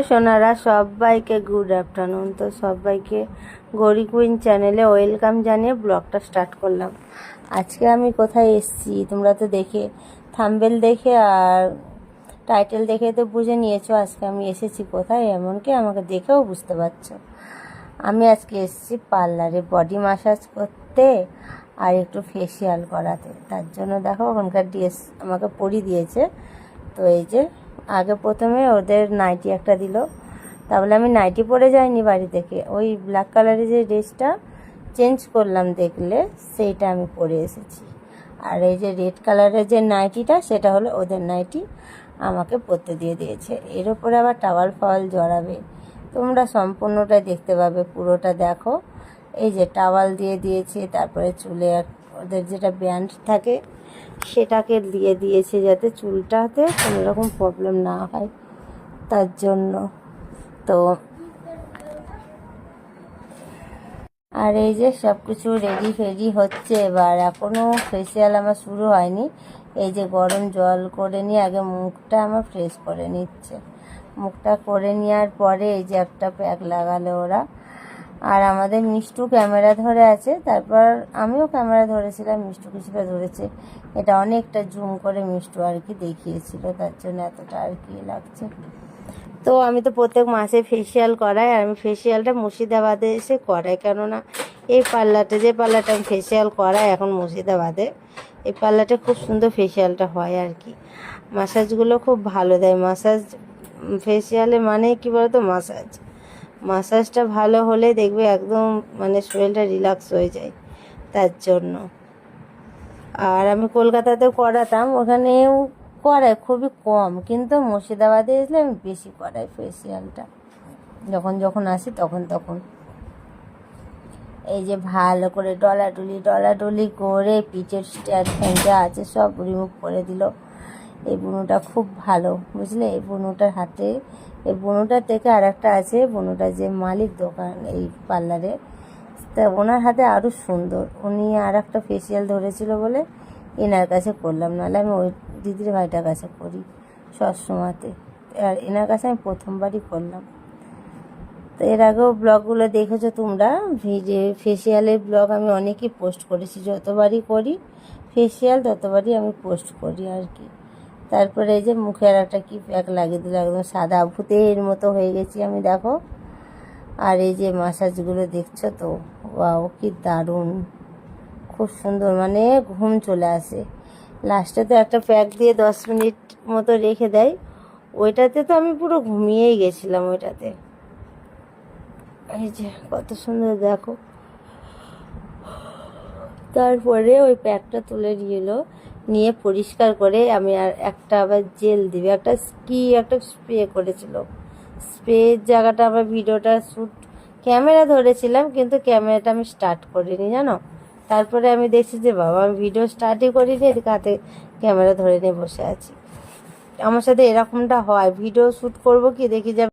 সোনারা সবাইকে good afternoon. তো সবাইকে গৌরী কুইন চ্যানেলে ওয়েলকাম জানিয়ে ব্লগটা স্টার্ট করলাম। আজকে আমি কোথায় এসেছি তোমরা তো দেখে থাম্বনেল দেখে আর টাইটেল দেখে তো বুঝে নিয়েছো আজকে আমি এসেছি কোথায়, এমনকি আমাকে দেখেও বুঝতে পারছো। আমি আজকে এসেছি পার্লারে বডি ম্যাসাজ করতে আর একটু ফেসিয়াল করাতে। তার জন্য দেখো ওখানকার ড্রেস আমাকে পরিয়ে দিয়েছে। তো এই যে আগে প্রথমে ওদের নাইটি একটা দিল, তাহলে আমি নাইটি পরে যাইনি বাড়ি থেকে, ওই ব্ল্যাক কালারের যে ড্রেসটা চেঞ্জ করলাম দেখলে সেইটা আমি পরে এসেছি। আর এই যে রেড কালারের যে নাইটিটা সেটা হলো ওদের নাইটি, আমাকে পরতে দিয়ে দিয়েছে। এর ওপরে আবার টাওয়াল ফাওয়াল জড়াবে, তোমরা সম্পূর্ণটা দেখতে পাবে, পুরোটা দেখো। এই যে টাওয়াল দিয়ে দিয়েছে, তারপরে চুলে ওদের যেটা ব্যান্ড থাকে সেটাকে দিয়ে দিয়েছে যাতে চুলটাতে কোনো রকম প্রবলেম না হয় তার জন্য। তো আর এই যে সব কিছু রেডি ফেডি হচ্ছে, এবার এখনও ফেসিয়াল আমার শুরু হয়নি। এই যে গরম জল করে নিয়ে আগে মুখটা আমার ফ্রেশ করে নিচ্ছে। মুখটা করে নেওয়ার পরে এই যে একটা প্যাক লাগালো ওরা, আর আমাদের মিষ্টু ক্যামেরা ধরে আছে, তারপর আমিও ক্যামেরা ধরেছিলাম, মিষ্টু কিছুটা ধরেছে। এটা অনেকটা জুম করে মিষ্টু আর কি দেখিয়েছিল, তার জন্য এতটা আর কি লাগছে। তো আমি তো প্রত্যেক মাসে ফেসিয়াল করাই, আর আমি ফেসিয়ালটা মুর্শিদাবাদে এসে করাই, কেননা এই পার্লারটা যে পার্লারটা আমি ফেসিয়াল করাই এখন মুর্শিদাবাদে, এই পার্লারটা খুব সুন্দর ফেসিয়ালটা হয় আর কি। মাসাজগুলো খুব ভালো দেয়। মাসাজ ফেসিয়ালে মানে কী বলতো, মাসাজটা ভালো হলে দেখবে একদম মানে শরীরটা রিল্যাক্স হয়ে যায় তার জন্য। আর আমি কলকাতাতেও করাতাম, ওখানেও করাই খুবই কম, কিন্তু মুর্শিদাবাদে এসলে আমি বেশি করাই ফেসিয়ালটা, যখন আসি তখন। এই যে ভালো করে ডলাডলি করে পিঠের স্ট্যান্ড ফ্যান যা আছে সব রিমুভ করে দিল। এই বুনুটা খুব ভালো, বুঝলে। এই বুনুটার হাতে, এই বুনুটার থেকে আর একটা আছে, বুনুটা যে মালিক দোকান এই পার্লারে, তা ওনার হাতে আরও সুন্দর। উনি আর একটা ফেসিয়াল ধরেছিল বলে এনার কাছে করলাম, নাহলে আমি ওই দিদির ভাইটার কাছে করি সবসময়তে, আর এনার কাছে আমি প্রথমবারই করলাম। তো এর আগেও ব্লগগুলো দেখেছো তোমরা, ফেসিয়ালের ব্লগ আমি অনেকই পোস্ট করেছি, যতবারই করি ফেসিয়াল ততবারই আমি পোস্ট করি আর কি। তারপরে এই যে মুখে আর একটা কি প্যাক লাগিয়ে দিল, একদম সাদা ভূতের মতো হয়ে গেছি আমি, দেখো। আর এই যে মাসাজগুলো দেখছো তো, ওয়াও কি দারুণ, খুব সুন্দর, মানে ঘুম চলে আসে। লাস্টে তো একটা প্যাক দিয়ে 10 মিনিট মতো রেখে দেয়, ওইটাতে তো আমি পুরো ঘুমিয়েই গেছিলাম ওইটাতে। এই যে কত সুন্দর দেখো। তারপরে ওই প্যাকটা তুলে নিয়ে পরিষ্কার করে আমি আর একটা আবার জেল দিবে, একটা স্প্রে করেছিল, স্প্রের জায়গাটা আবার ভিডিওটা ক্যামেরা ধরেছিলাম, কিন্তু ক্যামেরাটা আমি স্টার্ট করিনি জানো। তারপরে আমি দেখছি যে বাবা আমি ভিডিও স্টার্টই করিনি, এদিকে হাতে ক্যামেরা ধরে নিয়ে বসে আছি। আমার সাথে এরকমটা হয়, ভিডিও শ্যুট করবো কি দেখি যে